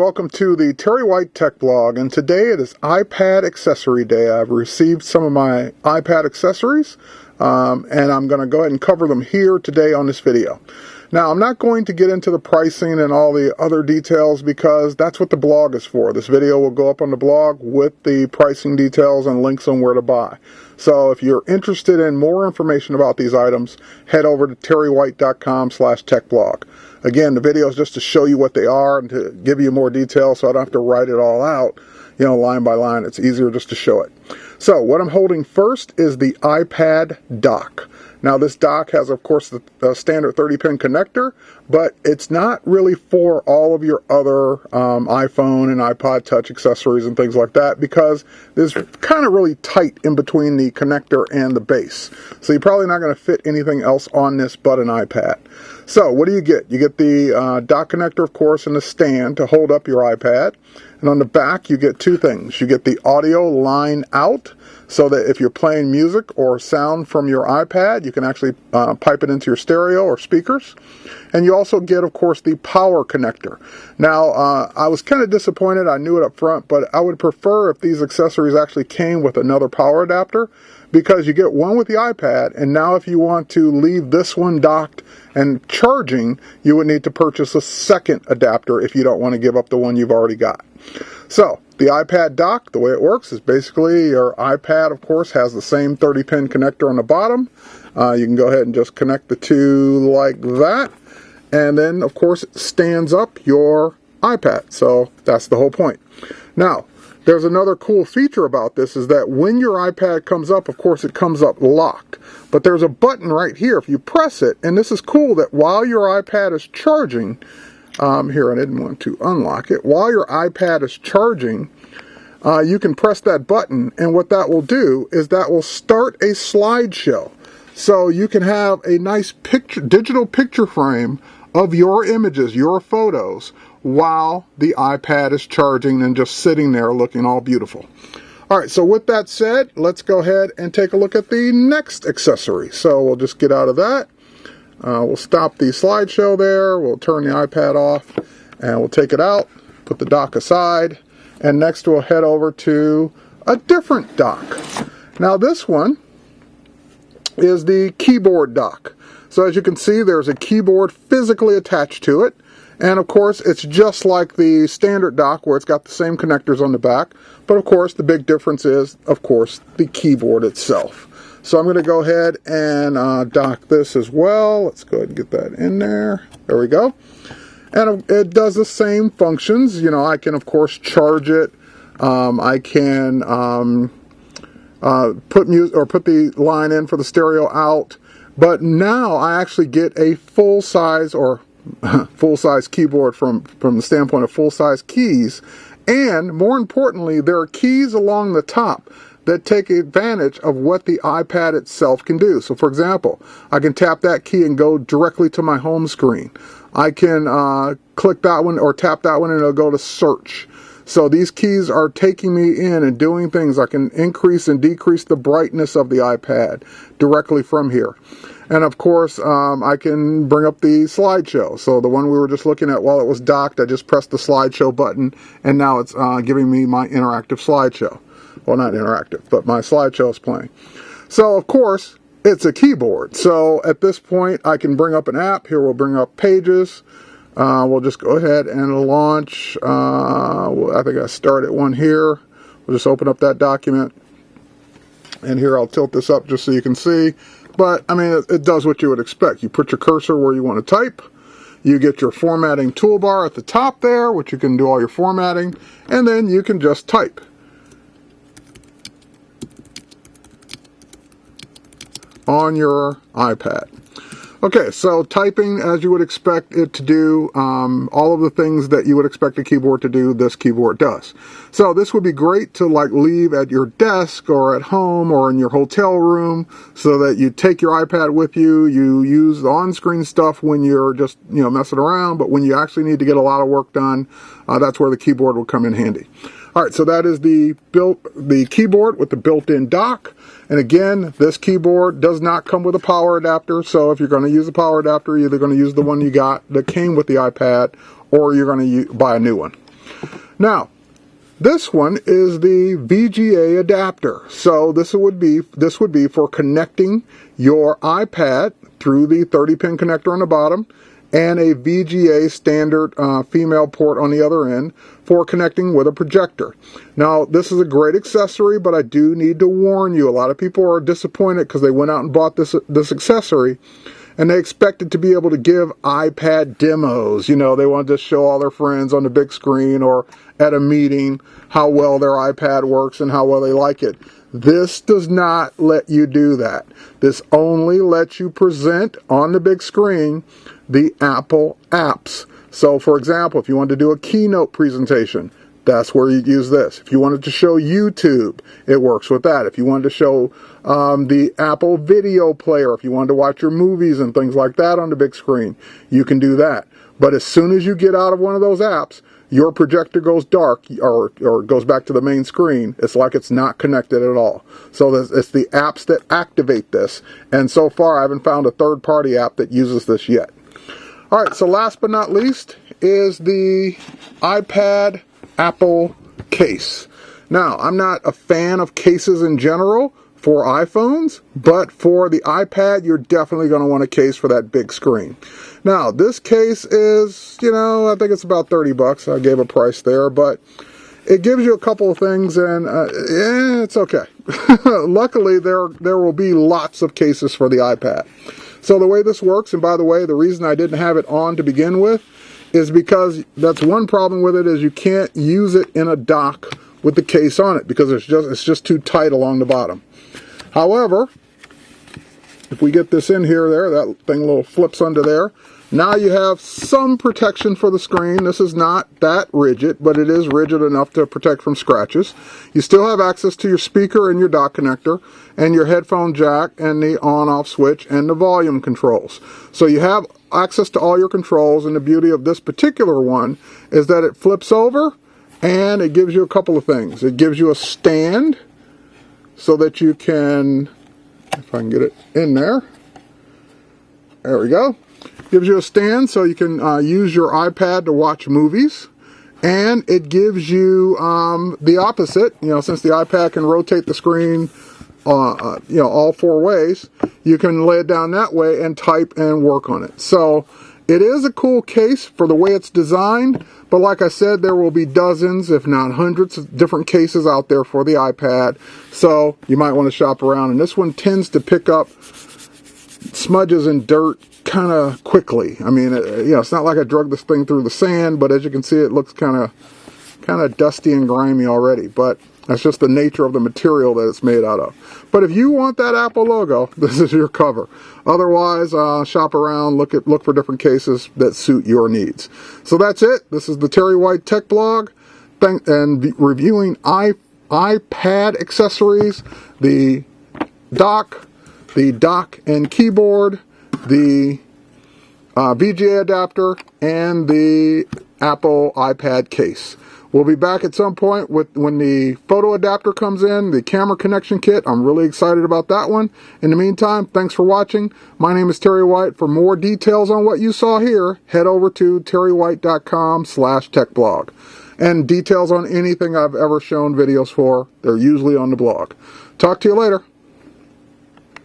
welcome to the Terry White Tech Blog, and today it is iPad accessory day. I've received some of my iPad accessories, and I'm going to go ahead and cover them here today on this video. Now, I'm not going to get into the pricing and all the other details because that's what the blog is for. This video will go up on the blog with the pricing details and links on where to buy. So if you're interested in more information about these items, head over to terrywhite.com/techblog. Again, the video is just to show you what they are and to give you more detail so I don't have to write it all out, line by line. It's easier just to show it. So what I'm holding first is the iPad dock. Now this dock has, of course, the standard 30-pin connector, but it's not really for all of your other iPhone and iPod Touch accessories and things like that because it's kind of really tight in between the connector and the base. So you're probably not going to fit anything else on this but an iPad. So what do you get? You get the dock connector, of course, and the stand to hold up your iPad. And on the back, you get two things. You get the audio line out, so that if you're playing music or sound from your iPad, you can actually pipe it into your stereo or speakers. And you also get, of course, the power connector. Now, I was kind of disappointed. I knew it up front, but I would prefer if these accessories actually came with another power adapter, because you get one with the iPad, and now if you want to leave this one docked and charging, you would need to purchase a second adapter if you don't want to give up the one you've already got. So, the iPad dock, the way it works is basically your iPad, of course, has the same 30-pin connector on the bottom. You can go ahead and just connect the two like that. And then, of course, it stands up your iPad. So, that's the whole point. Now, there's another cool feature about this is that when your iPad comes up, of course, it comes up locked. But there's a button right here. If you press it, and this is cool that while your iPad is charging, here, I didn't want to unlock it. While your iPad is charging, you can press that button, and what that will do is that will start a slideshow. So you can have a nice digital picture frame of your images, your photos, while the iPad is charging and just sitting there looking all beautiful. All right, so with that said, let's go ahead and take a look at the next accessory. So we'll just get out of that. We'll stop the slideshow there, we'll turn the iPad off, and we'll take it out, put the dock aside, and next we'll head over to a different dock. Now this one is the keyboard dock. So as you can see, there's a keyboard physically attached to it, and of course it's just like the standard dock where it's got the same connectors on the back, but of course the big difference is, of course, the keyboard itself. So I'm going to go ahead and dock this as well. Let's go ahead and get that in there. There we go. And it does the same functions. I can, of course, charge it. I can put the line in for the stereo out. But now I actually get a full-size or full-size keyboard from the standpoint of full-size keys. And more importantly, there are keys along the top that take advantage of what the iPad itself can do. So for example, I can tap that key and go directly to my home screen. I can click that one or tap that one and it'll go to search. So these keys are taking me in and doing things. I can increase and decrease the brightness of the iPad directly from here. And of course, I can bring up the slideshow. So the one we were just looking at while it was docked, I just pressed the slideshow button and now it's giving me my interactive slideshow. Well, not interactive, but my slideshow is playing. So, of course, it's a keyboard. So, at this point, I can bring up an app. Here, we'll bring up Pages. We'll just go ahead and launch. I think I started one here. We'll just open up that document. And here, I'll tilt this up just so you can see. But, I mean, it does what you would expect. You put your cursor where you want to type. You get your formatting toolbar at the top there, which you can do all your formatting. And then you can just type on your iPad. Okay, so typing, as you would expect it to do, all of the things that you would expect a keyboard to do, this keyboard does. So this would be great to leave at your desk or at home or in your hotel room so that you take your iPad with you, you use the on-screen stuff when you're just, messing around, but when you actually need to get a lot of work done, that's where the keyboard will come in handy. All right, so that is the keyboard with the built-in dock. And again, this keyboard does not come with a power adapter, so if you're going to use a power adapter, you're either going to use the one you got that came with the iPad, or you're going to buy a new one. Now, this one is the VGA adapter. So this would be for connecting your iPad through the 30-pin connector on the bottom and a VGA standard female port on the other end for connecting with a projector. Now, this is a great accessory, but I do need to warn you, a lot of people are disappointed because they went out and bought this accessory and they expected to be able to give iPad demos. You know, they wanted to show all their friends on the big screen or at a meeting how well their iPad works and how well they like it. This does not let you do that. This only lets you present on the big screen the Apple apps. So, for example, if you wanted to do a keynote presentation, that's where you use this. If you wanted to show YouTube, it works with that. If you wanted to show the Apple video player, if you wanted to watch your movies and things like that on the big screen, you can do that. But as soon as you get out of one of those apps, your projector goes dark or goes back to the main screen. It's like it's not connected at all. So it's the apps that activate this. And so far, I haven't found a third-party app that uses this yet. All right, so last but not least is the iPad Apple case. Now, I'm not a fan of cases in general for iPhones, but for the iPad, you're definitely going to want a case for that big screen. Now, this case is, you know, I think it's about 30 bucks. I gave a price there, but it gives you a couple of things, and it's okay. Luckily, there will be lots of cases for the iPad. So the way this works, and by the way, the reason I didn't have it on to begin with is because that's one problem with it is you can't use it in a dock with the case on it because it's just too tight along the bottom. However, if we get this in here, that thing little flips under there. Now you have some protection for the screen. This is not that rigid, but it is rigid enough to protect from scratches. You still have access to your speaker and your dock connector and your headphone jack and the on-off switch and the volume controls. So you have access to all your controls, and the beauty of this particular one is that it flips over and it gives you a couple of things. It gives you a stand so that you can, if I can get it in there, there we go. Gives you a stand so you can use your iPad to watch movies, and it gives you the opposite. You know, since the iPad can rotate the screen, you know, all four ways, you can lay it down that way and type and work on it. So it is a cool case for the way it's designed, but like I said, there will be dozens, if not hundreds, of different cases out there for the iPad. So you might want to shop around, and this one tends to pick up smudges and dirt kind of quickly. I mean, you know, it's not like I drug this thing through the sand, but as you can see, it looks kind of dusty and grimy already. But that's just the nature of the material that it's made out of. But if you want that Apple logo, this is your cover. Otherwise, shop around, look for different cases that suit your needs. So that's it. This is the Terry White Tech Blog, and reviewing iPad accessories, the dock and keyboard, the VGA adapter, and the Apple iPad case. We'll be back at some point when the photo adapter comes in, the camera connection kit. I'm really excited about that one. In the meantime, thanks for watching. My name is Terry White. For more details on what you saw here, head over to terrywhite.com/techblog. And details on anything I've ever shown videos for, they're usually on the blog. Talk to you later.